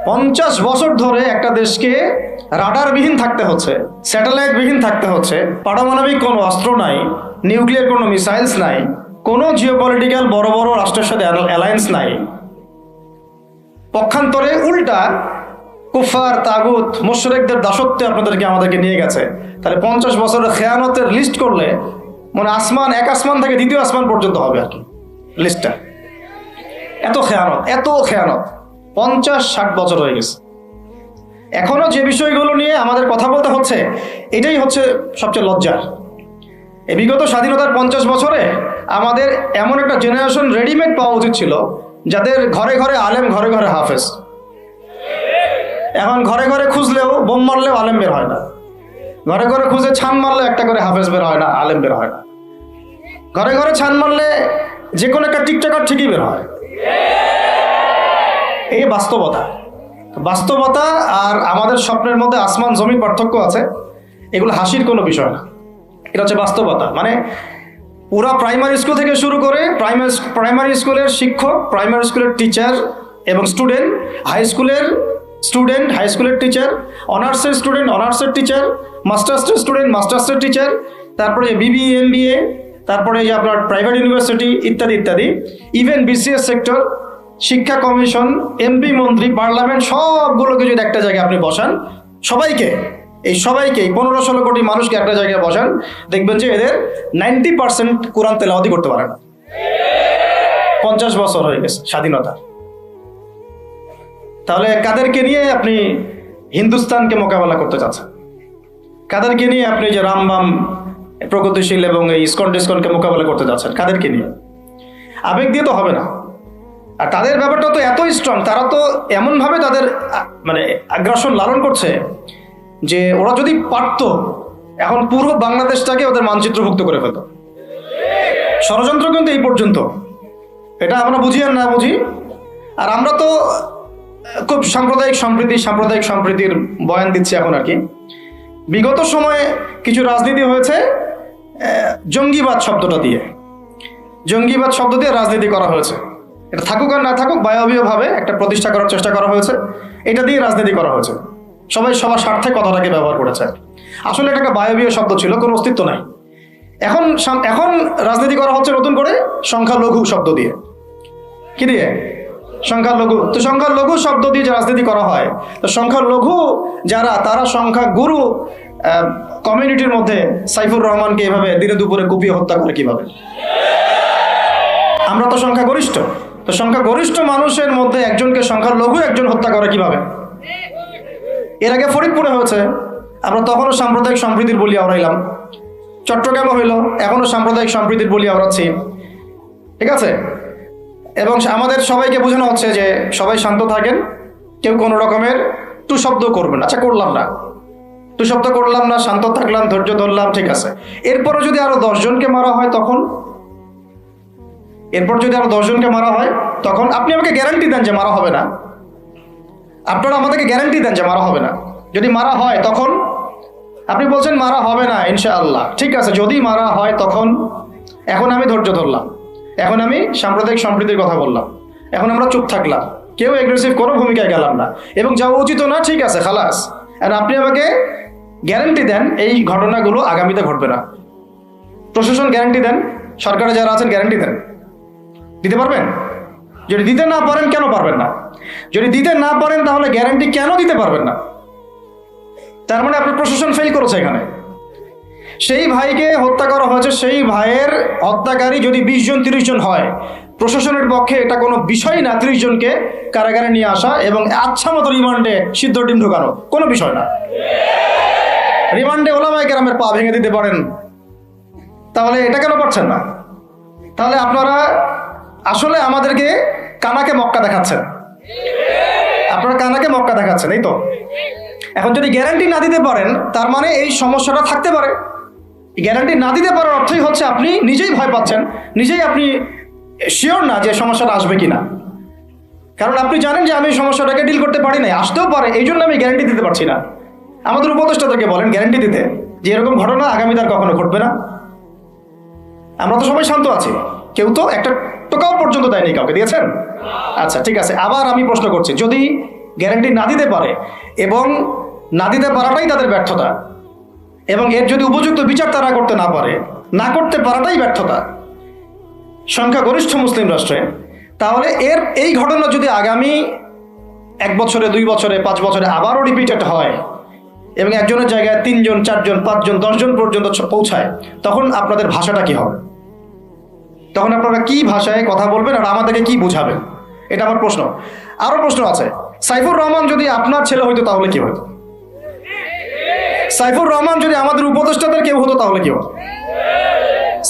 50 বছর ধরে একটা দেশকে রাডারবিহীন থাকতে হচ্ছে, স্যাটেলাইটবিহীন থাকতে হচ্ছে, পারমাণবিক কোনো অস্ত্র নাই, নিউক্লিয়ার কোনো মিসাইলস নাই, কোনো জিওপলিটিক্যাল বড় বড় রাষ্ট্রের সাথে অ্যালায়েন্স নাই। পক্ষান্তরে উল্টা কুফার, তাগুত, মুশরিকদের দাসত্বে আমাদেরকে নিয়ে গেছে। তাহলে 50 বছরের খেয়ানতের লিস্ট করলে মানে এক আসমান থেকে দ্বিতীয় আসমান পর্যন্ত হবে আর কি লিস্টটা। এত খেয়ানত 50-60 বছর হয়ে গেছে। এখনো যে বিষয়গুলো নিয়ে আমাদের কথা বলতে হচ্ছে, এটাই হচ্ছে সবচেয়ে লজ্জার। এই বিগত স্বাধীনতার 50 বছরে আমাদের এমন একটা জেনারেশন রেডিমেড পাওয়া উচিত ছিল, যাদের ঘরে ঘরে আলেম, ঘরে ঘরে হাফেজ। এখন ঘরে ঘরে খুঁজলেও, বোম মারলেও আলেম বের হয় না, ঘরে ঘরে খুঁজে ছান মারলে একটা করে হাফেজ বের হয় না, আলেম বের হয় না। ঘরে ঘরে ছান মারলে যে কোনো একটা টিকটকার ঠিকই বের হয়। এই বাস্তবতা আর আমাদের স্বপ্নের মধ্যে আসমান জমির পার্থক্য আছে। এগুলো হাসির কোনো বিষয় না, এটা হচ্ছে বাস্তবতা। মানে পুরা প্রাইমারি স্কুল থেকে শুরু করে প্রাইমারি স্কুলের শিক্ষক, প্রাইমারি স্কুলের টিচার এবং স্টুডেন্ট, হাই স্কুলের টিচার, অনার্সের স্টুডেন্ট, অনার্সের টিচার, মাস্টার্সের স্টুডেন্ট, মাস্টার্সের টিচার, তারপরে বিবিএ, এমবিএ, তারপরে যে আপনার প্রাইভেট ইউনিভার্সিটি ইত্যাদি ইত্যাদি, ইভেন বিসিএস সেক্টর, শিক্ষা কমিশন, এমপি, মন্ত্রী, পার্লামেন্ট, সবগুলোকে যদি একটা জায়গায় আপনি বসান, সবাইকে 15-16 কোটি মানুষকে একটা জায়গায় বসান, দেখবেন যে এদের 90% কোরআন তেলাওয়াতি করতে পারে না। 50 বছর হয়ে গেছে স্বাধীনতা। তাহলে কাদেরকে নিয়ে আপনি হিন্দুস্তানকে মোকাবেলা করতে চাচ্ছেন? কাদেরকে নিয়ে আপনি যে রামবাম, প্রগতিশীল এবং এই ইসকন টিসকনকে মোকাবেলা করতে যাচ্ছেন? কাদেরকে নিয়ে? আবেগ দিয়ে তো হবে না। আর তাদের ব্যাপারটা তো এতই স্ট্রং, তারা তো এমনভাবে তাদের মানে আগ্রাসন লালন করছে যে ওরা যদি পারতো এখন পুরো বাংলাদেশটাকে ওদের মানচিত্রভুক্ত করে ফেলত। ষড়যন্ত্র কিন্তু এই পর্যন্ত, এটা আমরা বুঝি আর না বুঝি। আর আমরা তো খুব সাম্প্রদায়িক সম্প্রীতির বয়ান দিচ্ছি এখন আর কি। বিগত সময়ে কিছু রাজনীতি হয়েছে জঙ্গিবাদ শব্দ দিয়ে রাজনীতি করা হয়েছে। এটা থাকুক আর না থাকুক, বায়বীয়ভাবে একটা প্রতিষ্ঠা করার চেষ্টা করা হয়েছে, এটা দিয়ে রাজনীতি করা হয়েছে। সবাই সবার স্বার্থে কথাটাকে ব্যবহার করেছে। আসলে এটা একটা বায়বীয় শব্দ ছিল, কোনো অস্তিত্ব নাই। এখন রাজনীতি করা হচ্ছে নতুন করে সংখ্যালঘু শব্দ দিয়ে। কি দিয়ে? সংখ্যালঘু। তো সংখ্যালঘু শব্দ দিয়ে যে রাজনীতি করা হয়, তো সংখ্যালঘু যারা, তারা সংখ্যাগুরু কমিউনিটির মধ্যে সাইফুর রহমানকে এভাবে দিনে দুপুরে কুপিয়ে হত্যা করে কিভাবে? আমরা তো সংখ্যাগরিষ্ঠ, তো সংখ্যাগরিষ্ঠ মানুষের মধ্যে একজনকে সংখ্যালঘু একজন হত্যা করে কিভাবে? এর আগে ফরিদপুরে হয়েছে, আমরা তখনও সাম্প্রদায়িক সম্প্রীতির বলি আওড়াইলাম। চট্টগ্রামে হইল, এখনো সাম্প্রদায়িক সম্প্রীতির বলি আওড়াচ্ছি, ঠিক আছে? এবং আমাদের সবাইকে বোঝানো হচ্ছে যে সবাই শান্ত থাকেন, কেউ কোনো রকমের টু শব্দ করবেন। আচ্ছা, করলাম না, টু শব্দ করলাম না, শান্ত থাকলাম, ধৈর্য ধরলাম, ঠিক আছে। এরপরও যদি আরো 10 জনকে মারা হয় তখন আপনি আমাকে গ্যারান্টি দেন যে মারা হবে না। আপনারা আমাদেরকে গ্যারান্টি দেন যে মারা হবে না। যদি মারা হয় তখন আপনি বলছেন মারা হবে না ইনশাআল্লাহ, ঠিক আছে। যদি মারা হয় তখন, এখন আমি ধৈর্য ধরলাম, এখন আমি সাম্প্রদায়িক সম্প্রীতির কথা বললাম, এখন আমরা চুপ থাকলাম, কেউ এগ্রেসিভ কোনো ভূমিকায় গেলাম না, এবং যাওয়া উচিত না, ঠিক আছে, খালাস। আর আপনি আমাকে গ্যারান্টি দেন এই ঘটনাগুলো আগামীতে ঘটবে না। প্রশাসন গ্যারান্টি দেন, সরকারে যারা আছেন গ্যারান্টি দেন। দিতে পারবেন? যদি দিতে না পারেন, কেন পারবেন না? যদি দিতে না পারেন, তাহলে গ্যারান্টি কেন দিতে পারবেন না? তার মানে আপনার প্রশাসন ফেল করেছে এখানে। সেই ভাইকে হত্যা করা হয়েছে, সেই ভাইয়ের হত্যাকারী যদি 20 জন 30 জন হয়, প্রশাসনের পক্ষে এটা কোনো বিষয় না 30 জনকে কারাগারে নিয়ে আসা এবং আচ্ছা মতো রিমান্ডে সিদ্ধ ডিম ঢোকানো, কোনো বিষয় না। রিমান্ডে ওলামায়ে কেরামের পা ভেঙে দিতে পারেন, তাহলে এটা কেন পারছেন না? তাহলে আপনারা আসলে আমাদেরকে কানাকে মক্কা দেখাচ্ছেন, এই তো। এখন যদি গ্যারান্টি না দিতে পারেন, তার মানে এই সমস্যাটা থাকতে পারে। গ্যারান্টি না দিতে পারার অর্থই হচ্ছে আপনি নিজেই ভয় পাচ্ছেন, নিজেই আপনি শিওর না যে সমস্যাটা আসবে কিনা। কারণ আপনি জানেন যে আমি সমস্যাটাকে ডিল করতে পারি না, আসতেও পারে, এই জন্য আমি গ্যারান্টি দিতে পারছি না। আমাদের উপদেষ্টাদেরকে বলেন গ্যারান্টি দিতে যে এরকম ঘটনা আগামী তার কখনো ঘটবে না। আমরা তো সবাই শান্ত আছি, কেউ তো একটা টোকাও পর্যন্ত দেয়নি, কাউকে দিয়েছেন? আচ্ছা, ঠিক আছে। আবার আমি প্রশ্ন করছি, যদি গ্যারান্টি না দিতে পারে, এবং না দিতে পারাটাই তাদের ব্যর্থতা, এবং এর যদি উপযুক্ত বিচার তারা করতে না পারে, না করতে পারাটাই ব্যর্থতা সংখ্যাগরিষ্ঠ মুসলিম রাষ্ট্রে, তাহলে এই ঘটনা যদি আগামী 1 বছরে, 2 বছরে, 5 বছরে আবারও রিপিটেড হয় এবং একজনের জায়গায় 3 জন, 4 জন, 5 জন, 10 জন পর্যন্ত পৌঁছায়, তখন আপনাদের ভাষাটা কি হবে? তখন আপনারা কি ভাষায় কথা বলবেন আর আমাদেরকে কি বুঝাবেন? এটা আমার প্রশ্ন। আরো প্রশ্ন আছে, সাইফুর রহমান যদি আপনার ছেলে হইতো তাহলে কি হতো? সাইফুর রহমান যদি আমাদের উপদেষ্টাদের কেউ হতো তাহলে কি হতো?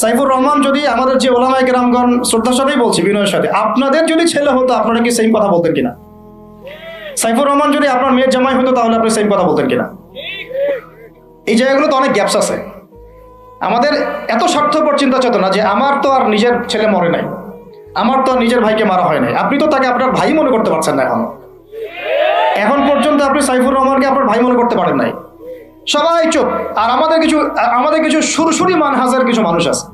সাইফুর রহমান যদি আমাদের যে ওলামায়ে কেরামগণ, শ্রদ্ধার সাথেই বলছি, বিনয়ের সাথে, আপনাদের যদি ছেলে হতো আপনারা কি সেম কথা বলতেন কিনা? সাইফুর রহমান যদি আপনার মেয়ের জামাই হতো তাহলে আপনি সেম কথা বলতেন কিনা? এই জায়গাগুলোতে অনেক গ্যাপস আছে। আমাদের এত স্বার্থপর চিন্তা চেতনা যে আমার তো আর নিজের ছেলে মরে নাই, আমার তো আর নিজের ভাইকে মারা হয় নাই, আপনি তো তাকে আপনার ভাই মনে করতে পারছেন না। এখন পর্যন্ত আপনি সাইফুর রহমানকে আপনার ভাই মনে করতে পারেন নাই। সবাই চুপ। আর আমাদের কিছু সুরসুরি মানহাজের কিছু মানুষ আছে,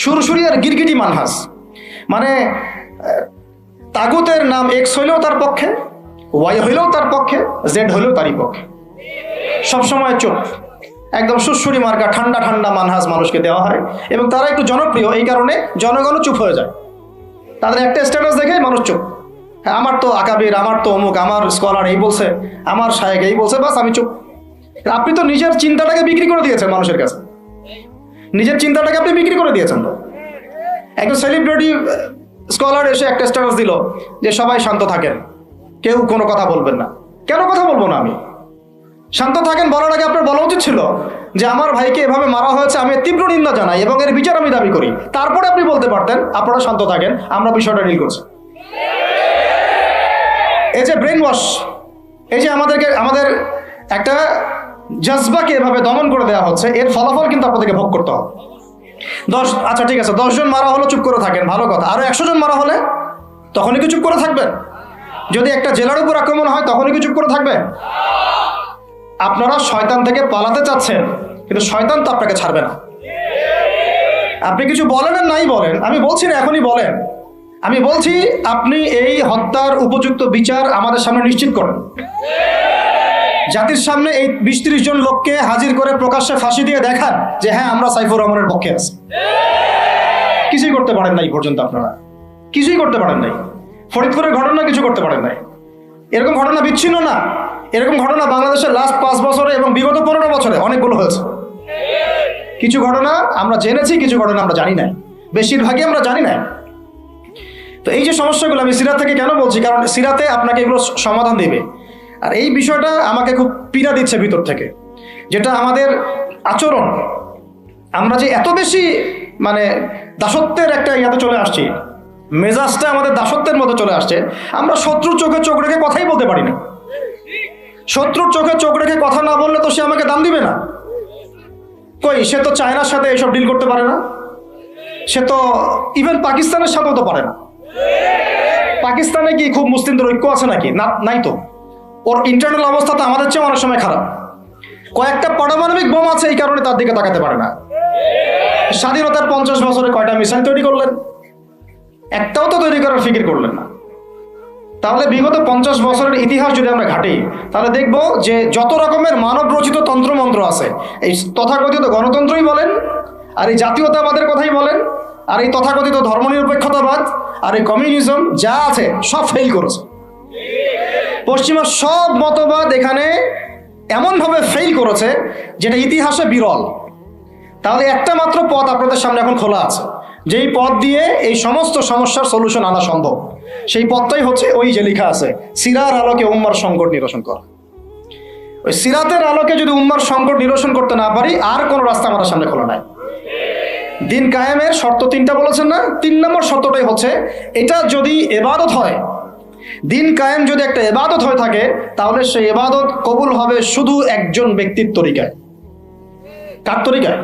সুরসুরি আর গিরগিটি মানহাজ, মানে তাগুতের নাম এক্স হইলেও তার পক্ষে, ওয়াই হইলেও তার পক্ষে, জেড হইলেও তারই পক্ষে, সবসময় চুপ। একদম সুরসুরি মার্কা ঠান্ডা ঠান্ডা মানহাজ মানুষকে দেওয়া হয়, এবং তারা একটু জনপ্রিয়, এই কারণে জনগণও চুপ হয়ে যায়। তাদের একটা স্ট্যাটাস দেখে মানুষ চুপ। হ্যাঁ, আমার তো আকাবির, আমার তো অমুক, আমার স্কলার এই বলছে, আমার শায়েক এই বলছে, বাস আমি চুপ। আপনি তো নিজের চিন্তাটাকে বিক্রি করে দিয়েছেন মানুষের কাছে, নিজের চিন্তাটাকে আপনি বিক্রি করে দিয়েছেন। তো একজন সেলিব্রিটি স্কলার এসে একটা স্ট্যাটাস দিল যে সবাই শান্ত থাকেন, কেউ কোনো কথা বলবেন না। কেন কথা বলবো না আমি? শান্ত থাকেন বলার আগে আপনার বলা উচিত ছিল যে আমার ভাইকে এভাবে মারা হয়েছে, আমি তীব্র নিন্দা জানাই এবং এর বিচার আমি দাবি করি। তারপরে আপনি বলতে পারতেন আপনারা শান্ত থাকেন, আমরা বিষয়টা ডিল করছি। এই যে ব্রেন ওয়াশ, এই যে আমাদের একটা জজবাকে এভাবে দমন করে দেওয়া হচ্ছে, এর ফলাফল কিন্তু আপনাদেরকে ভোগ করতে হবে। আচ্ছা ঠিক আছে, 10 জন মারা হলো, চুপ করে থাকেন, ভালো কথা। আরো 100 জন মারা হলে তখনই কি চুপ করে থাকবেন? যদি একটা জেলার উপর আক্রমণ হয় তখনই কি চুপ করে থাকবেন? আপনারা শয়তান থেকে পালাতে চাচ্ছেন, কিন্তু শয়তান তো আপনাকে ছাড়বে না। আপনি কিছু বলেন আর নাই বলেন, আমি বলছি না এখনই বলেন, আমি বলছি আপনি এই হত্যার উপযুক্ত বিচার আমাদের সামনে নিশ্চিত করেন। জাতির সামনে এই 20-30 জন লোককে হাজির করে প্রকাশ্যে ফাঁসি দিয়ে দেখান যে হ্যাঁ আমরা সাইফুর রহমানের পক্ষে আছি। কিছুই করতে পারেন নাই পর্যন্ত, আপনারা কিছুই করতে পারেন নাই। ফরিদপুরের ঘটনা কিছু করতে পারেন নাই। এরকম ঘটনা বিচ্ছিন্ন না, এরকম ঘটনা বাংলাদেশের লাস্ট 5 বছরে এবং বিগত 15 বছরে অনেকগুলো হয়েছে। কিছু ঘটনা আমরা জেনেছি, কিছু ঘটনা আমরা জানি না, বেশিরভাগই আমরা জানি না। তো এই যে সমস্যাগুলো আমি সিরাত থেকে কেন বলছি, কারণ সিরাতে আপনাকে এগুলো সমাধান দেবে। আর এই বিষয়টা আমাকে খুব পীড়া দিচ্ছে ভিতর থেকে, যেটা আমাদের আচরণ, আমরা যে এত বেশি মানে দাসত্বের একটা ইয়াতে চলে আসছি, মেজাজটা আমাদের দাসত্বের মধ্যে চলে আসছে। আমরা শত্রুর চোখে চোখ রেখে কথাই বলতে পারি না। শত্রুর চোখে চোখ রেখে কথা না বললে তো সে আমাকে দাম দিবে না। কই, সে তো চায়নার সাথে এইসব ডিল করতে পারে না, সে তো ইভেন পাকিস্তানের সাথেও তো পারে না। পাকিস্তানে কি খুব মুসলিমদের ঐক্য আছে নাকি? না, নাই তো। ওর ইন্টারনাল অবস্থা তো আমাদের চেয়ে অনেক সময় খারাপ। কয়েকটা পারমাণবিক বোম আছে, এই কারণে তার দিকে তাকাতে পারে না। স্বাধীনতার 50 বছরে কয়টা মিসাইল তৈরি করলেন? একটাও তো তৈরি করার ফিকির করলেন না। তাহলে বিগত 50 বছরের ইতিহাস যদি আমরা ঘাঁটি, তাহলে দেখব যে যত রকমের মানব রচিত তন্ত্রমন্ত্র আছে, এই তথাকথিত গণতন্ত্রই বলেন, আর এই জাতীয়তাবাদের কথাই বলেন, আর এই তথাকথিত ধর্মনিরপেক্ষতাবাদ, আর এই কমিউনিজম যা আছে সব ফেল করেছে। পশ্চিমার সব মতবাদ এখানে এমনভাবে ফেল করেছে যেটা ইতিহাসে বিরল। তাহলে একটা মাত্র পথ আপনাদের সামনে এখন খোলা আছে, যেই পথ দিয়ে এই সমস্ত সমস্যার সলিউশন আনা সম্ভব। সেই পথটাই হচ্ছে ওই যে লেখা আছে, সিরার আলোকে উম্মার সংকট নিরসন করা। ওই সিরাতের আলোকে যদি উম্মার সংকট নিরসন করতে না পারি, আর কোনো রাস্তা আমাদের সামনে খোলা নাই। দিন কায়েমের শর্ত 3টা বলেছেন না? 3 নম্বর শর্তটাই হচ্ছে এটা যদি ইবাদত হয়, দিন কায়েম যদি একটা ইবাদত হয়ে থাকে, তাহলে সেই ইবাদত কবুল হবে শুধু একজন ব্যক্তির তরিকায়। কার তরিকায়?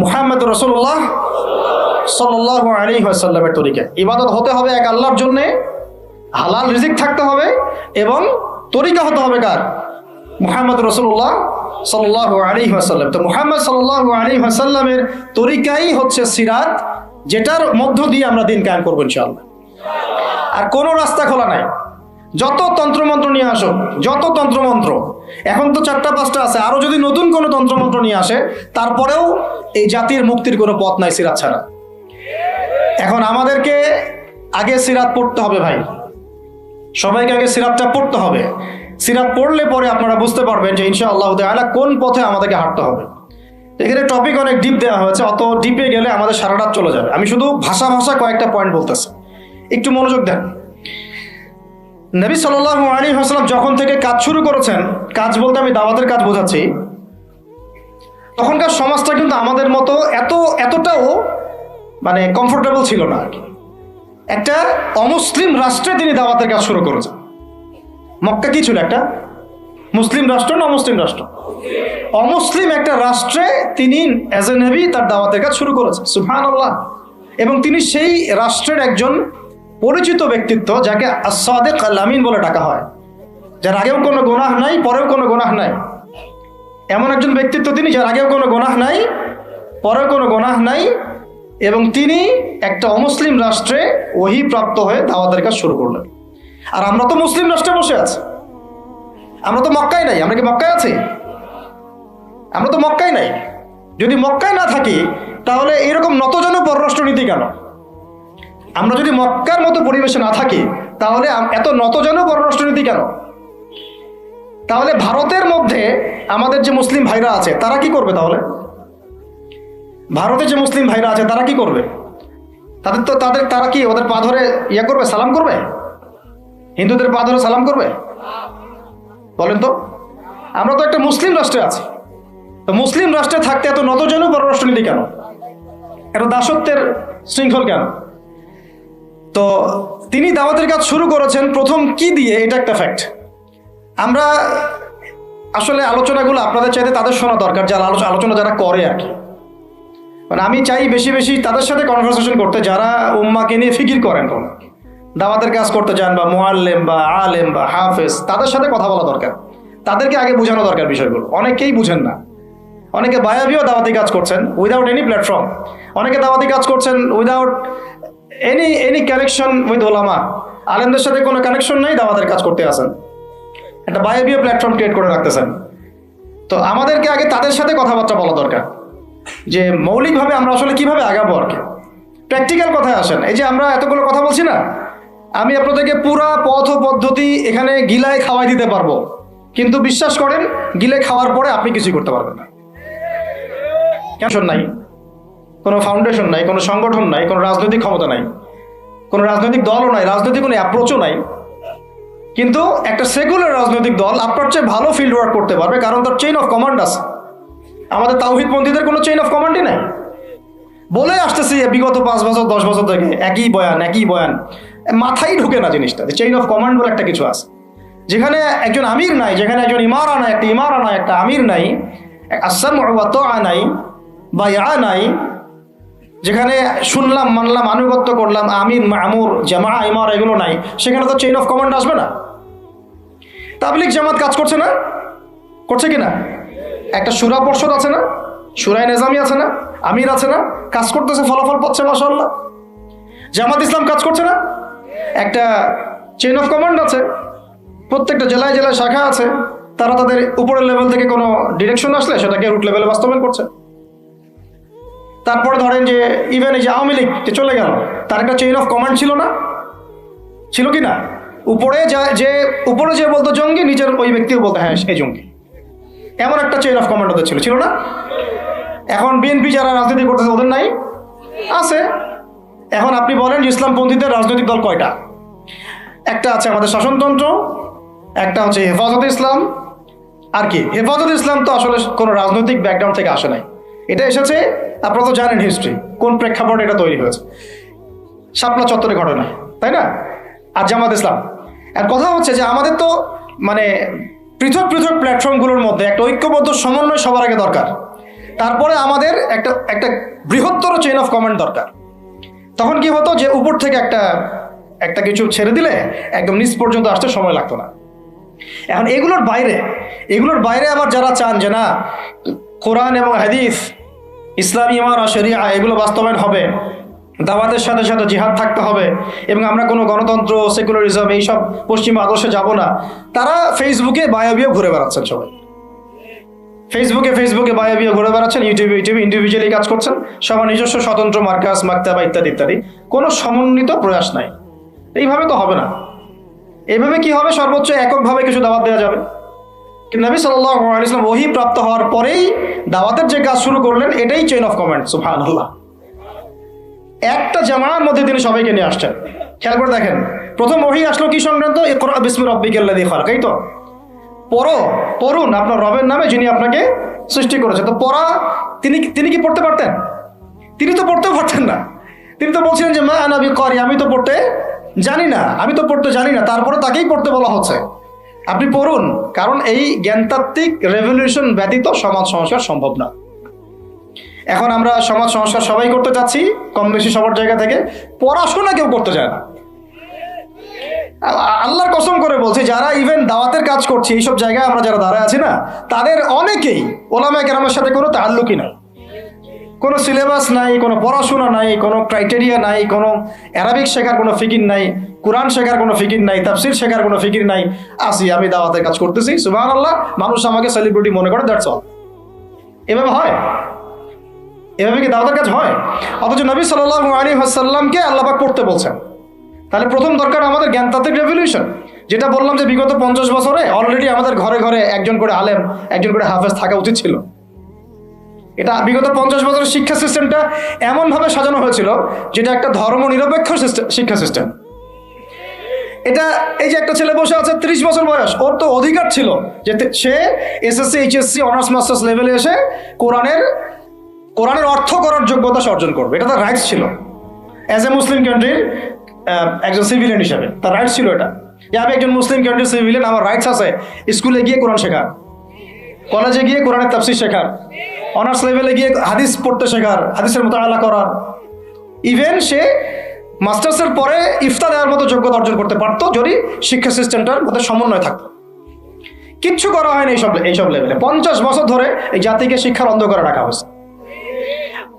মুহাম্মদ রাসূলুল্লাহ সাল্লাল্লাহু আলাইহি ওয়াসাল্লামের তরিকায়। ইবাদত হতে হবে এক আল্লাহর জন্য, হালাল রিজিক থাকতে হবে, এবং তরিকা হতে হবে কার? মুহাম্মদ রাসূলুল্লাহ সাল্লাল্লাহু আলাইহি ওয়াসাল্লাম। তো মুহাম্মদ সাল্লাল্লাহু আলাইহি ওয়াসাল্লামের তরিকাই হচ্ছে সিরাত, যেটার মধ্য দিয়ে আমরা দিন কায়েম করব ইনশাআল্লাহ। আর কোনো রাস্তা খোলা নাই। যত তন্ত্রমন্ত্র নিয়ে আসো, যত তন্ত্রমন্ত্র, এখন তো 4-5টা আছে, আরো যদি নতুন কোনো তন্ত্রমন্ত্র নিয়ে আসে, তারপরেও এই জাতির মুক্তির কোনো পথ নাই সিরাত ছাড়া। এখন আমাদেরকে আগে সিরাত পড়তে হবে ভাই, সবাইকে আগে সিরাতটা পড়তে হবে। সিরাত পড়লে পরে আপনারা বুঝতে পারবেন যে ইনশাআল্লাহ তাআলা কোন পথে আমাদেরকে হাঁটতে হবে। এখানে টপিক অনেক ডিপ দেওয়া হয়েছে, অত ডিপে গেলে আমাদের সারা রাত চলে যাবে। আমি শুধু ভাষা কয়েকটা পয়েন্ট বলতেছি, একটু মনোযোগ দেন। নবী সাল্লাল্লাহু আলাইহি ওয়াসাল্লাম যখন থেকে কাজ শুরু করেছেন, কাজ বলতে আমি দাওয়াতের কাজ বোঝাচ্ছি, তখনকার সমাজটা কিন্তু আমাদের মতো এতটাও মানে কমফোর্টেবল ছিল না আর কি। একটা অমুসলিম রাষ্ট্রে তিনি দাওয়াতের কাজ শুরু করেছেন। মক্কা কি ছিল? একটা মুসলিম রাষ্ট্র না অমুসলিম রাষ্ট্র? অমুসলিম একটা রাষ্ট্রে তিনি অ্যাজ এ নবী তার দাওয়াতের কাজ শুরু করেছেন। সুবহানাল্লাহ। এবং তিনি সেই রাষ্ট্রের একজন পরিচিত ব্যক্তিত্ব, যাকে as-সাদিক আল-আমিন বলে ডাকা হয়, যার আগেও কোনো গুনাহ নাই, পরেও কোনো গুনাহ নাই। এমন একজন ব্যক্তিত্ব তিনি, যার আগেও কোনো গুনাহ নাই, পরেও কোনো গুনাহ নাই, এবং তিনি একটা অমুসলিম রাষ্ট্রে ওহী প্রাপ্ত হয়ে দাওয়াতের কাজ শুরু করলেন। আর আমরা তো মুসলিম রাষ্ট্রে বসে আছি, আমরা তো মক্কায় নাই। আমরা কি মক্কায় আছি? আমরা তো মক্কায় নাই। যদি মক্কায় না থাকি তাহলে এরকম নতজন পররাষ্ট্রনীতি কেন? আমরা যদি মক্কার মতো পরিবেশে না থাকি তাহলে এত নতজন পররাষ্ট্রনীতি কেন? তাহলে ভারতের মধ্যে আমাদের যে মুসলিম ভাইরা আছে তারা কি করবে? তাহলে ভারতে যে মুসলিম ভাইরা আছে তারা কি করবে? তারা কি ওদের পা ধরে ইয়া করবে, সালাম করবে? হিন্দুদের পা ধরে সালাম করবে? বলেন তো। আমরা তো একটা মুসলিম রাষ্ট্রে আছি, তো মুসলিম রাষ্ট্রে থাকতে এত নতজন পররাষ্ট্রনীতি কেন? এত দাসত্বের শৃঙ্খল কেন? তো তিনি দাওয়াতের কাজ শুরু করেছেন প্রথম কি দিয়ে, এটা একটা ফ্যাক্ট। আমরা আসলে আলোচনাগুলো আপনাদের চাইতে তাদের শোনা দরকার, যারা আলোচনা যারা করে আর কি। মানে আমি চাই বেশি বেশি তাদের সাথে কনভারসেশন করতে, যারা উম্মাকে নিয়ে ফিকির করেন, কোন দাওয়াতের কাজ করতে চান, বা মুআল্লিম বা আলেম বা হাফেজ, তাদের সাথে কথা বলা দরকার। তাদেরকে আগে বোঝানো দরকার বিষয়গুলো। অনেকেই বুঝেন না। অনেকে বায়াবিও দাওয়াতি কাজ করছেন উইদাউট এনি প্ল্যাটফর্ম। অনেকে দাওয়াতি কাজ করছেন উইদাউট এনি কানেকশন উইথ ওলামা। আলেমদের সাথে কোনো কানেকশন নাই, দাওয়াতের কাজ করতে আসেন, একটা বায়াবিও প্ল্যাটফর্ম ক্রিয়েট করে রাখতেছেন। তো আমাদেরকে আগে তাদের সাথে কথাবার্তা বলা দরকার, যে মৌলিকভাবে আমরা আসলে কিভাবে আগাবো আর কি। প্র্যাকটিক্যাল কথায় আসেন। এই যে আমরা এতগুলো কথা বলছি না, আমি আপনাদেরকে পুরা পথ পদ্ধতি এখানে গিলায় খাওয়াই দিতে পারবো, কিন্তু বিশ্বাস করেন গিলে খাওয়ার পরে আপনি কিছুই করতে পারবেন না। কেন? নাই কোনো ফাউন্ডেশন নাই, কোনো সংগঠন নাই, কোনো রাজনৈতিক ক্ষমতা নাই, কোনো রাজনৈতিক দলও নাই, রাজনৈতিক কোনো অ্যাপ্রোচও নাই। কিন্তু একটা সেকুলার রাজনৈতিক দল আপনার চেয়ে ভালো ফিল্ড ওয়ার্ক করতে পারবে, কারণ তার চেইন অফ কমান্ড আছে। আমাদের তাওহীদপন্থীদের কোনো চেইন অফ কমান্ডই নাই। বলে আসতেছি বিগত 5 বছর 10 বছর থেকে একই বয়ান, মাথায় ঢুকে না জিনিসটা, যে চেইন অফ কমান্ড বলে একটা কিছু আছে। যেখানে একজন আমির নাই, যেখানে একজন ইমারা নাই, একটা আমির নাই, আস-সামউ ওয়া তাআ নাই, বায়আ নাই, যেখানে শুনলাম মানলাম আনুগত্য করলাম, আমির মামুর জামাআ ইমারা এগুলো নাই, সেখানে তো চেইন অফ কমান্ড আসবে না। তাবলীগ জামাত কাজ করছে না? করছে কিনা? একটা শুরা পর্ষদ আছে না, শুরায়ে নিজামি আছে না, আমির আছে না, কাজ করতেছে, ফলাফল পাচ্ছে মাশাআল্লাহ। জামাত ইসলাম কাজ করছে না? একটা চেইন অফ কমান্ড আছে, প্রত্যেকটা জেলায় জেলায় শাখা আছে, তারা তাদের উপরের লেভেল থেকে কোনো ডিরেকশন আসলে সেটাকে রুট লেভেলে বাস্তবায়ন করছে। তারপরে ধরেন যে ইভেন এই যে আওয়ামী লীগ চলে গেল, তার একটা চেইন অফ কমান্ড ছিল না? ছিল কি না? উপরে যে বলতো জঙ্গি, নিজের ওই ব্যক্তিও বলতো হ্যাঁ এই জঙ্গি, এমন একটা চেইন অফ কমান্ড ওদের ছিল না? এখন বিএনপি যারা রাজনীতি করতেছে ওদের নাই? আছে। এখন আপনি বলেন যে ইসলামপন্থীদের রাজনৈতিক দল কয়টা? একটা আছে আমাদের শাসনতন্ত্র, একটা হচ্ছে হেফাজতে ইসলাম। আর কি? হেফাজতে ইসলাম তো আসলে কোনো রাজনৈতিক ব্যাকগ্রাউন্ড থেকে আসে নাই, এটা এসেছে, আপনারা তো জানেন হিস্ট্রি, কোন প্রেক্ষাপটে এটা তৈরি হয়েছে, শাপলা চত্বরে ঘটনা, তাই না? আর জামাত ইসলাম। আর কথা হচ্ছে যে আমাদের তো মানে পৃথক পৃথক প্ল্যাটফর্মগুলোর মধ্যে একটা ঐক্যবদ্ধ সমন্বয় সবার আগে দরকার, তারপরে আমাদের একটা বৃহত্তর চেইন অফ কমান্ড দরকার। তখন কি হতো যে উপর থেকে একটা কিছু ছেড়ে দিলে একদম নিচ পর্যন্ত আসতে সময় লাগতো না। এখন এগুলোর বাইরে আবার যারা চান যে না কোরআন এবং হাদিস, ইসলামী ইমারা শরিয়া এগুলো বাস্তবায়ন হবে, দাওয়াতের সাথে সাথে জিহাদ থাকতে হবে এবং আমরা কোনো গণতন্ত্র, সেকুলারিজম এইসব পশ্চিমা আদর্শে যাব না, তারা ফেসবুকে বায়োবিও ঘুরে বেড়াচ্ছেন। সবাই ফেসবুকে বায়োবিও ঘুরে বেড়াচ্ছেন, ইউটিউবে ইন্ডিভিজুয়ালি কাজ করছেন, সবার নিজস্ব স্বতন্ত্র মার্কাস, মাকতাবা ইত্যাদি ইত্যাদি, কোনো সমন্বিত প্রয়াস নাই। এইভাবে তো হবে না। এইভাবে কি হবে? সর্বোচ্চ এককভাবে কিছু দাওয়াত দেওয়া যাবে। কিন্তু নবী সাল্লাল্লাহু আলাইহি ওয়াসাল্লাম ওহী প্রাপ্ত হওয়ার পরেই দাওয়াতের যে কাজ শুরু করলেন, এটাই চেইন অফ কমান্ড। সুবহানাল্লাহ। একটা জামার মধ্যে তিনি সবাইকে নিয়ে আসছেন। খেয়াল করে দেখেন, প্রথম ওহী আসলো কি সংক্রান্ত? ইকরা বিসমি রাব্বিকাল্লাযী খালাক। এই তো পড়ুন আপনার রবের নামে যিনি আপনাকে সৃষ্টি করেছে। তো পড়া, তিনি কি পড়তে পারতেন? তিনি তো পড়তেও পারতেন না। তিনি তো বলছিলেন যে মা আনা বিকারি, আমি তো পড়তে জানি না। তারপরে তাকেই পড়তে বলা হচ্ছে, আপনি পড়ুন। কারণ এই জ্ঞানতাত্ত্বিক রেভলিউশন ব্যতীত সমাজ সংস্কার সম্ভব না। এখন আমরা সমাজ সংস্কার সবাই করতে চাচ্ছি, কম বেশি সবার জায়গা থেকে। পড়াশোনা কেউ করতে চায় না। আল্লাহর কসম করে বলছি, যারা ইভেন দাওয়াতের কাজ করছে এইসব জায়গায় আমরা যারা দাঁড়ায় আছি না, তাদের অনেকেই ওলামায়ে কেরামের সাথে কোনো তাআল্লুকই নাই, কোনো সিলেবাস নাই, কোনো পড়াশোনা নাই, কোনো ক্রাইটেরিয়া নাই, কোনো অ্যারাবিক শেখার কোনো ফিকির নাই, কোরআন শেখার কোনো ফিকির নাই, তাফসির শেখার কোনো ফিকির নাই। আমি দাওয়াতের কাজ করতেছি, সুবহানাল্লাহ, মানুষ আমাকে সেলিব্রিটি মনে করে, দ্যাটস অল। এভাবে হয়? এভাবে কি দাওয়াতের কাজ হয়? অথচ নবী সাল্লাল্লাহু আলাইহি ওয়াসাল্লামকে আল্লাহ পাক পড়তে বলছেন। তাহলে প্রথম দরকার আমাদের জ্ঞানতাত্ত্বিক রেভলিউশন। যেটা বললাম যে বিগত 50 বছরে অলরেডি আমাদের ঘরে ঘরে একজন করে আলেম, একজন করে হাফেজ থাকা উচিত ছিল। এটা বিগত 50 বছরের শিক্ষা সিস্টেমটা এমনভাবে সাজানো হয়েছিল যেটা একটা ধর্ম নিরপেক্ষ শিক্ষা সিস্টেম। এটা এই যে একটা ছেলে বসে আছে 30 বছর বয়স, ওর তো অধিকার ছিল যে সে এসএসসি, এইচএসসি, অনার্স মাস্টার্স লেভেলে এসে কোরআনের অর্থ করার যোগ্যতা অর্জন করবে। এটা তার রাইটস ছিল অ্যাজ এ মুসলিম কান্ট্রির একজন সিভিলিয়ান হিসাবে। তার রাইটস ছিল এটা, যে আমি একজন মুসলিম কান্ট্রির সিভিলিয়ান, আমার রাইটস আছে স্কুলে গিয়ে কোরআন শেখার, কলেজে গিয়ে কোরআনের তাফসীর শেখার, অনার্স লেভেলে গিয়ে হাদিস পড়তে শেখার, হাদিসের মুতাআলা করার। ইভেন সে মাস্টার্সের পরে ইফতা দেওয়ার মতো যোগ্যতা অর্জন করতে পারতো যদি শিক্ষা সিস্টেমটার মধ্যে সমন্বয় থাকতো। কিচ্ছু করা হয়নি এইসব লেভেলে। 50 বছর ধরে এই জাতিকে শিক্ষার অন্ধকারে রাখা হয়েছে।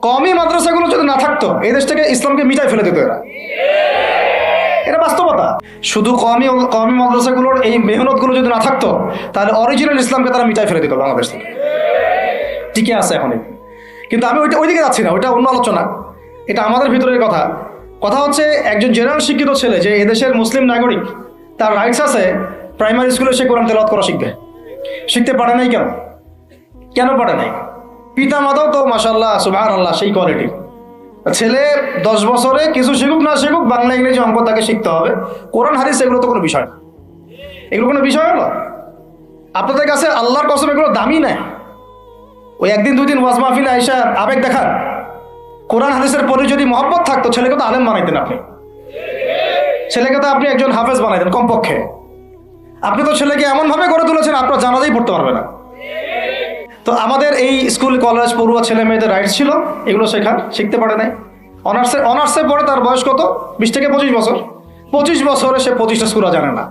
কওমি মাদ্রাসাগুলো যদি না থাকতো, এই দেশ থেকে ইসলামকে মিটাই ফেলে দিত এরা। এটা বাস্তবতা। শুধু কওমি মাদ্রাসাগুলোর এই মেহনতগুলো যদি না থাকতো, তাহলে অরিজিনাল ইসলামকে তারা মিটাই ফেলে দিত বাংলাদেশ থেকে। টিকে আছে এখন। কিন্তু আমি ওইদিকে যাচ্ছি না, ওইটা অন্য আলোচনা। এটা আমাদের ভিতরের কথা হচ্ছে, একজন জেনারেল শিক্ষিত ছেলে যে এদেশের মুসলিম নাগরিক, তার রাইটস আছে প্রাইমারি স্কুলে সে কোরআন তেলাওয়াত করা শিখতে পারে নাই। কেন পারে নাই? পিতা মাতাও তো মাশাআল্লাহ সুবহানাল্লাহ সেই কোয়ালিটি। ছেলে 10 বছরে কিছু শিখুক না শিখুক, বাংলা, ইংরেজি, অঙ্ক তাকে শিখতে হবে। কোরআন হাদিস এগুলো তো কোনো বিষয় না। এগুলো কোনো বিষয় হলো? আপনাদের কাছে আল্লাহর কসম এগুলো দামি নাই। ওই একদিন 2 দিন ওয়াজ মাহফিলে আইসা আবেগ দেখান। কোরআন হাদিসের পরে যদি মহব্বত থাকতো, ছেলেকে তো আলেম বানাইতেন আপনি। ছেলেকে তো আপনি একজন হাফেজ বানাইতেন কমপক্ষে। আপনি তো ছেলেকে এমনভাবে গড়ে তুলেছেন আপনার জানাজাই পড়তে পারবে না। তো আমাদের এই স্কুল কলেজ পড়ুয়া ছেলে মেয়েদের রাইটস ছিল এগুলো শিখতে পারে নাই। অনার্সে পড়ে তার বয়স কত? 20 থেকে 25 বছর। 25 বছরে সে 25টা সূরা জানে না।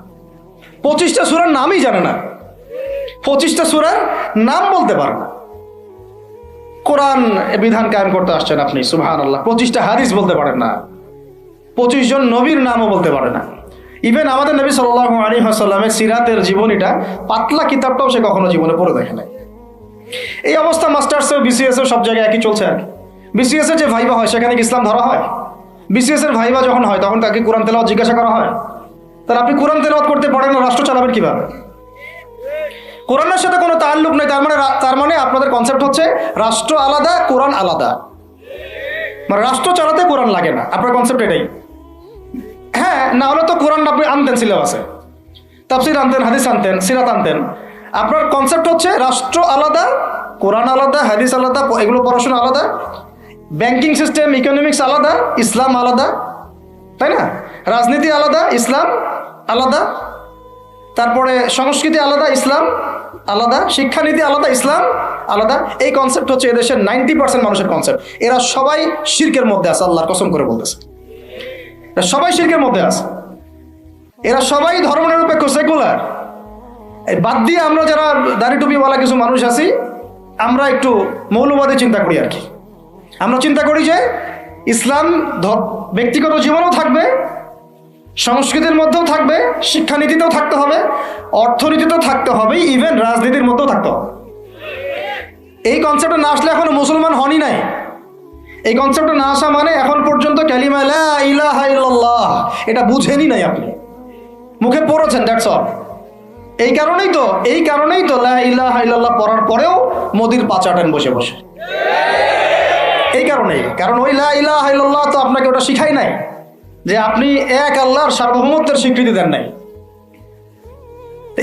25টা সূরার নামই জানে না। 25টা সূরার নাম বলতে পারে না। কোরআন বিধান কায়েম করতে আসছেন আপনি, সুবহানাল্লাহ। 25টা হাদিস বলতে পারেন না। 25 জন নবীর নামও বলতে পারে না। ইভেন আমাদের নবী সাল্লাল্লাহু আলাইহি ওয়াসাল্লামের সিরাতের জীবনীটা, পাতলা কিতাবটাও সে কখনো জীবনে পড়ে দেখে নাই। এই অবস্থা মাস্টার্সে, বিসিএস সব জায়গায় একই চলছে আর কি। বিসিএস যে ভাইবা হয় সেখানে কি ইসলাম ধরা হয়? বিসিএস ভাইবা যখন হয় তখন তাকে কোরআন তেলাওয়াত জিজ্ঞাসা করা হয়? তাহলে আপনি কোরআন তেলাওয়াত করতে পারেন না, রাষ্ট্র চালাবেন কিভাবে? কোরআনের সাথে কোনো তাআল্লুক নেই। তার মানে আপনাদের কনসেপ্ট হচ্ছে রাষ্ট্র আলাদা, কোরআন আলাদা। মানে রাষ্ট্র চালাতে কোরআন লাগে না, আপনার কনসেপ্ট এটাই। হ্যাঁ, না হলে তো কোরআন আপনি আনতেন সিলেবাসে, তাফসীর আনতেন, হাদিস আনতেন, সিরাত আনতেন। আপনার কনসেপ্ট হচ্ছে রাষ্ট্র আলাদা, কোরআন আলাদা, হাদিস আলাদা, এগুলো পড়াশোনা আলাদা, ব্যাংকিং সিস্টেম, ইকোনমিক্স আলাদা, ইসলাম আলাদা, তাই না? রাজনীতি আলাদা, ইসলাম আলাদা, তারপরে সংস্কৃতি আলাদা, ইসলাম আলাদা, শিক্ষানীতি আলাদা, ইসলাম আলাদা। এই কনসেপ্ট হচ্ছে এদেশের 90% মানুষের কনসেপ্ট। এরা সবাই শিরকের মধ্যে আছে, আল্লাহর কসম করে বলতেছে। এরা সবাই শিরকের মধ্যে আছে। এরা সবাই ধর্মনিরপেক্ষ, সেকুলার। বাদ দিয়ে আমরা যারা দাড়ি টুপিওয়ালা কিছু মানুষ আছি, আমরা একটু মৌলবাদী চিন্তা করি আর কি। আমরা চিন্তা করি যে ইসলাম ব্যক্তিগত জীবনেও থাকবে, সংস্কৃতির মধ্যেও থাকবে, শিক্ষানীতিতেও থাকতে হবে, অর্থনীতিতেও থাকতে হবে, ইভেন রাজনীতির মধ্যেও থাকতে হবে। এই কনসেপ্টে না আসলে এখনো মুসলমান হনই নাই। এই কনসেপ্টে না আসা মানে এখন পর্যন্ত কালিমা লা ইলাহা ইল্লাল্লাহ এটা বুঝেনই নাই, আপনি মুখে পড়েছেন, দ্যাটস অল। এই কারণেই তো লা ইলাহা ইল্লাল্লাহ পড়ার পরেও মোদির পা চাটেন বসে বসে। এই কারণেই, কারণ ওই লা ইলাহা ইল্লাল্লাহ তো আপনাকে ওটা শিখাই নাই, যে আপনি এক আল্লাহর সার্বভৌমত্বের স্বীকৃতি দেন নাই।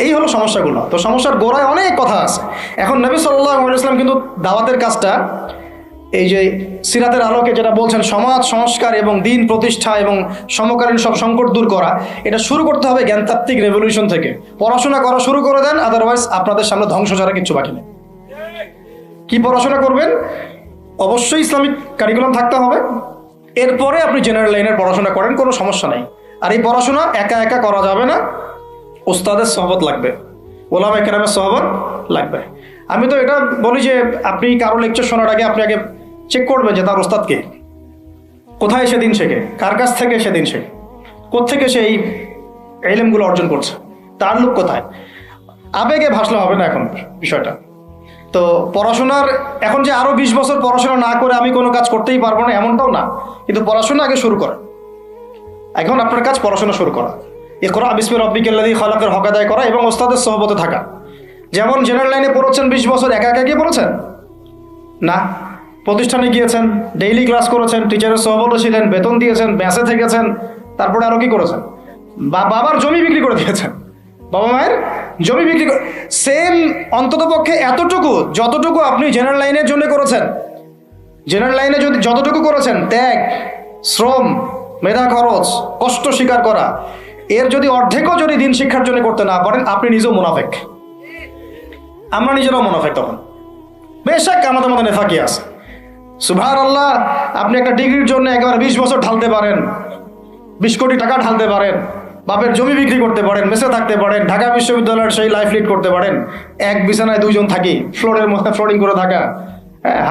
এই হলো সমস্যাগুলো। তো সমস্যার গোড়ায় অনেক কথা আছে। এখন নবী সাল্লাল্লাহু আলাইহি ওয়াসাল্লাম কিন্তু দাওয়াতের কাজটা, এই যে সিরাতের আলোকে যেটা বলছেন সমাজ সংস্কার এবং দিন প্রতিষ্ঠা এবং সমকালীন সব সংকট দূর করা, এটা শুরু করতে হবে জ্ঞানতাত্ত্বিক রেভলিউশন থেকে। পড়াশোনা করা শুরু করে দেন, আদারওয়াইজ আপনাদের সামনে ধ্বংস ছাড়া কিচ্ছু বাকি নেই। কি পড়াশোনা করবেন? অবশ্যই ইসলামিক কারিকুলাম থাকতে হবে। এরপরে আপনি জেনারেল লাইনের পড়াশোনা করেন, কোনো সমস্যা নাই। আর এই পড়াশোনা একা একা করা যাবে না, ওস্তাদের সহবত লাগবে, ওলামায়ে কেরামের সহবত লাগবে। আমি তো এটা বলি যে আপনি কারো লেকচার শোনার আগে আপনি আগে চেক করবেন যে তার ওস্তাদকে, কোথায় সেদিন শেখে, কার কাছ থেকে সেদিন শেখে, কোত্থেকে সে এই ইলমগুলো অর্জন করছে, তার লোক কোথায়। আবেগে ভাসলে হবে না এখন বিষয়টা। তো পড়াশোনার এখন যে আরো 20 বছর পড়াশোনা না করে আমি কোনো কাজ করতেই পারবো না এমনটাও না, কিন্তু পড়াশোনা আগে শুরু করেন। এখন আপনার কাজ পড়াশোনা শুরু করা, ইকরা বিসমি রাব্বিকাল্লাযী খালাকের হক আদায় করা এবং ওস্তাদের সহবতে থাকা। যেমন জেনারেল লাইনে পড়েছেন 20 বছর, একা একা গিয়ে পড়েছেন না, প্রতিষ্ঠানে গিয়েছেন, ডেইলি ক্লাস করেছেন, টিচারের সহবতে ছিলেন, বেতন দিয়েছেন, ব্যাসে থেকেছেন, তারপরে আরো কি করেছেন? বাবার জমি বিক্রি করে দিয়েছেন, বাবা মায়ের জমি বিক্রি করে। সেম অন্তত পক্ষে এতটুকু যতটুকু আপনি জেনারেল লাইনের জন্য করেছেন, জেনারেল লাইনে যদি যতটুকু করেছেন, ত্যাগ, শ্রম, মেধা খরচ, কষ্ট স্বীকার করা, এর যদি অর্ধেকও যদি দিন শিক্ষার জন্য করতে না পারেন, আপনি নিজেও মুনাফিক। আমরা নিজেরাও মুনাফিক তখন। বেশক আমাদের মধ্যে নেফাকি আছে, সুবহানাল্লাহ। আপনি একটা ডিগ্রির জন্য একেবারে 20 বছর ঢালতে পারেন, 20 কোটি টাকা ঢালতে পারেন, বাপের জমি বিক্রি করতে পারেন, মেসে থাকতে পারেন, ঢাকা বিশ্ববিদ্যালয়ের সেই লাইফ লিড করতে পারেন, এক বিছানায় 2 জন থাকি, ফ্লোরের মধ্যে ফ্লোরিং করে থাকা,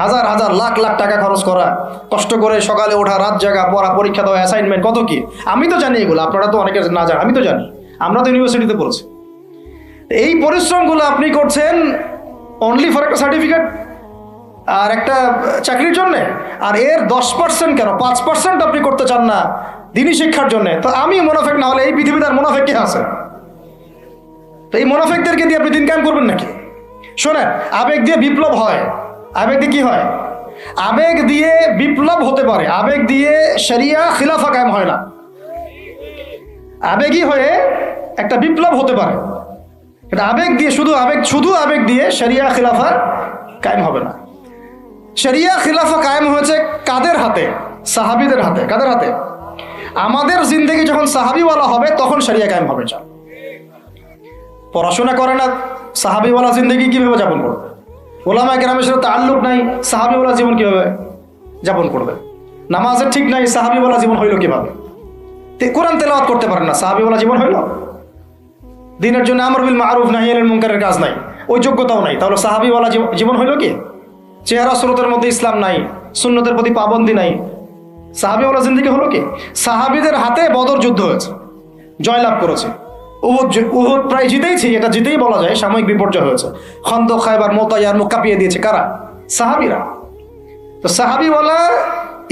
হাজার হাজার লাখ লাখ টাকা খরচ করা, কষ্ট করে সকালে ওঠা, রাত জাগা, পড়া, পরীক্ষা দেওয়া, অ্যাসাইনমেন্ট, কত কি। আমি তো জানি এগুলো, আপনারা তো অনেকে না জানেন, আমি তো জানি, আমরা তো ইউনিভার্সিটিতে পড়েছি। এই পরিশ্রমগুলো আপনি করছেন অনলি ফর একটা সার্টিফিকেট আর একটা চাকরির জন্যে, আর এর 10% কেন 5% আপনি করতে চান না দিনী শিক্ষার জন্য। তো আমি মুনাফিক না হলে এই পৃথিবীতে আর মুনাফিক কে আছে? তো এই মুনাফিকদেরকে দিয়ে আপনি দিন কায়েম করবেন নাকি? শোনেন, আবেগ দিয়ে বিপ্লব হয়। আবেগ দিয়ে কি হয়? আবেগ দিয়ে বিপ্লব হতে পারে, আবেগ দিয়ে শরিয়া খিলাফা কায়েম হয় না। আবেগই হয়ে একটা বিপ্লব হতে পারে, এটা আবেগ দিয়ে শুধু আবেগ দিয়ে শরিয়া খিলাফা কায়েম হবে না। শরিয়া খিলাফা কায়েম হয়েছে কাদের হাতে? সাহাবীদের হাতে। কাদের হাতে? আমাদের জিন্দেগি যখন সাহাবীওয়ালা হবে তখন শরিয়া কায়েম হবে। পড়াশোনা করে না, সাহাবীওয়ালা জিন্দেগি কিভাবে যাপন করবে? ওলামায়ে কেরামের সাথে তাআল্লুক নাই, সাহাবীওয়ালা জীবন কিভাবে যাপন করবে? নামাজের ঠিক নাই, সাহাবীওয়ালা জীবন হইল কিভাবে? কোরআন তেলাওয়াত করতে পারেন না, সাহাবীওয়ালা জীবন হইল? দিনের জন্য আমর বিল মারুফ নাহি আনিল মুনকারের কাজ নাই, ওই যোগ্যতাও নাই, তাহলে সাহাবীওয়ালা জীবন হইল কি? চেহারা সুরতের মধ্যে ইসলাম নাই, সুন্নতের প্রতি পাবন্দি নাই, সাহাবীওয়ালা জিন্দেগি হলো কি? সাহাবীদের হাতে বদর যুদ্ধ হয়েছে, জয়লাভ করেছে। উহুদ প্রায় জিতেইছি, এটা জিতেই বলা যায়, সাময়িক বিপর্যয় হয়েছে। খন্দক, খায়বার, মুতাইয়ার মুখ কাঁপিয়ে দিয়েছে কারা? সাহাবীরা। তো সাহাবীওয়ালা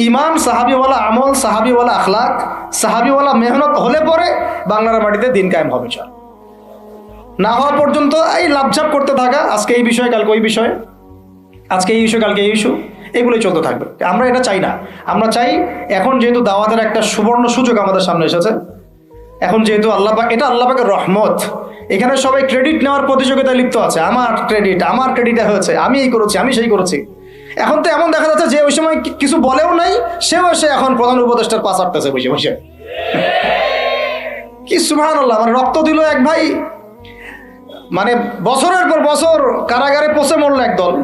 ইমান, সাহাবীওয়ালা আমল, সাহাবীওয়ালা আখলাক, সাহাবীওয়ালা মেহনত হলে পরে বাংলার মাটিতে দিন কায়েম হবে। চল না হওয়া পর্যন্ত এই লাভঝাপ করতে থাকা, আজকে এই বিষয়ে কালকে ওই বিষয়ে, আজকে এই ইস্যু কালকে এই ইস্যু, এগুলোই চলতে থাকবে। আমরা এটা চাই না। আমরা চাই এখন যেহেতু দাওয়াতের একটা সুবর্ণ সুযোগ আমাদের সামনে এসেছে, এখন যেহেতু আল্লাহ পাক, এটা আল্লাহ পাকের রহমত, এখানে সবাই ক্রেডিট নেওয়ার প্রতিযোগিতায় লিপ্ত আছে। আমার ক্রেডিট হয়েছে, আমি এই করেছি, আমি সেই করেছি। এখন তো এমন দেখা যাচ্ছে যে ওই সময় কিছু বলেও নাই, সেও এসে এখন প্রধান উপদেষ্টার পাশ আটতেছে বসে বসে। কি সুবহানাল্লাহ! মানে রক্ত দিল এক ভাই, মানে বছরের পর বছর কারাগারে পচে মরল একদল,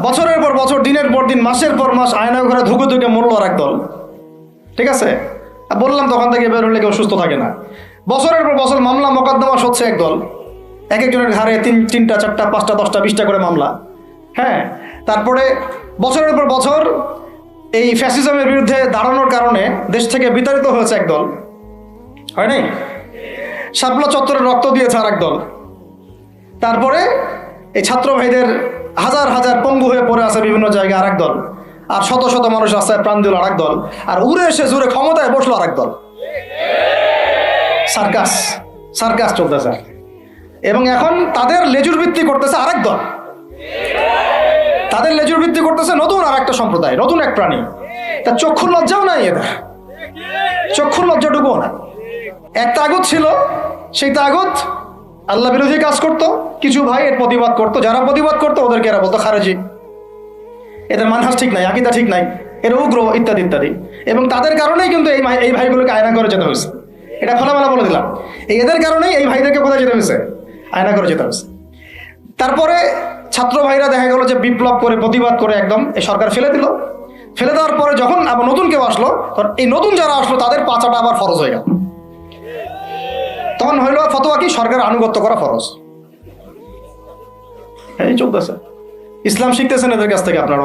বছরের পর বছর, দিনের পর দিন, মাসের পর মাস আয়না ঘরে ধুকে ধুকে মরল আর একদল। ঠিক আছে, বললাম তখন থেকে বের হলে কেউ সুস্থ থাকে না। বছরের পর বছর মামলা মোকদ্দমা হচ্ছে একদল, এক একজনের ঘাড়ে 3টা 4টা 5টা 10টা 20টা করে মামলা। হ্যাঁ, তারপরে বছরের পর বছর এই ফ্যাসিজমের বিরুদ্ধে দাঁড়ানোর কারণে দেশ থেকে বিতাড়িত হয়েছে একদল, হয় নাই? শাপলা চত্বরে রক্ত দিয়েছে আর একদল। তারপরে এই ছাত্র ভাইদের হাজার হাজার পঙ্গু হয়ে পড়ে আছে বিভিন্ন জায়গায় আর একদল, আর শত শত মানুষ রাস্তায় প্রাণ দিল আর একদল, আর উড়ে এসে জুড়ে ক্ষমতায় বসলো আর একদল। সার্কাস সার্কাস চলতেছে। এবং এখন তাদের লেজুর ভিত্তি করতেছে আরেক দল, তাদের লেজুর ভিত্তি করতেছে নতুন আর একটা সম্প্রদায়, নতুন এক প্রাণী। তার চক্ষুর লজ্জাও নাই, এদের চক্ষুর লজ্জাটুকুও না। এক তাগুত ছিল, সেই তাগুত আল্লাহ বিরোধী কাজ করত, কিছু ভাই এর প্রতিবাদ করত, যারা প্রতিবাদ করতো ওদেরকে এরা বলতো খারেজি, এদের মানহাজ ঠিক নাই, আকীদা ঠিক নাই, এরা উগ্র, ইত্যাদি ইত্যাদি। এবং তাদের কারণেই কিন্তু এই ভাইগুলোকে আয়না করে যেতে হয়েছে। এটা খোলামেলা বলে দিলাম, এদের কারণেই এই ভাইদেরকে কোথায় যেতে হয়েছে? আয়না করে যেতে হয়েছে। তারপরে ছাত্র ভাইরা দেখা গেল যে বিপ্লব করে প্রতিবাদ করে একদম এই সরকার ফেলে দিল। ফেলে দেওয়ার পরে যখন আবার নতুন কেউ আসলো, তখন এই নতুন যারা আসলো তাদের পাচাটা আবার ফরজ হয়ে গেল। তখন হইল ফতোয়া কি? সরকারের আনুগত্য করা ফরজ। এই চলতেছে। ইসলাম শিখতেছেন এদের কাছ থেকে আপনারা।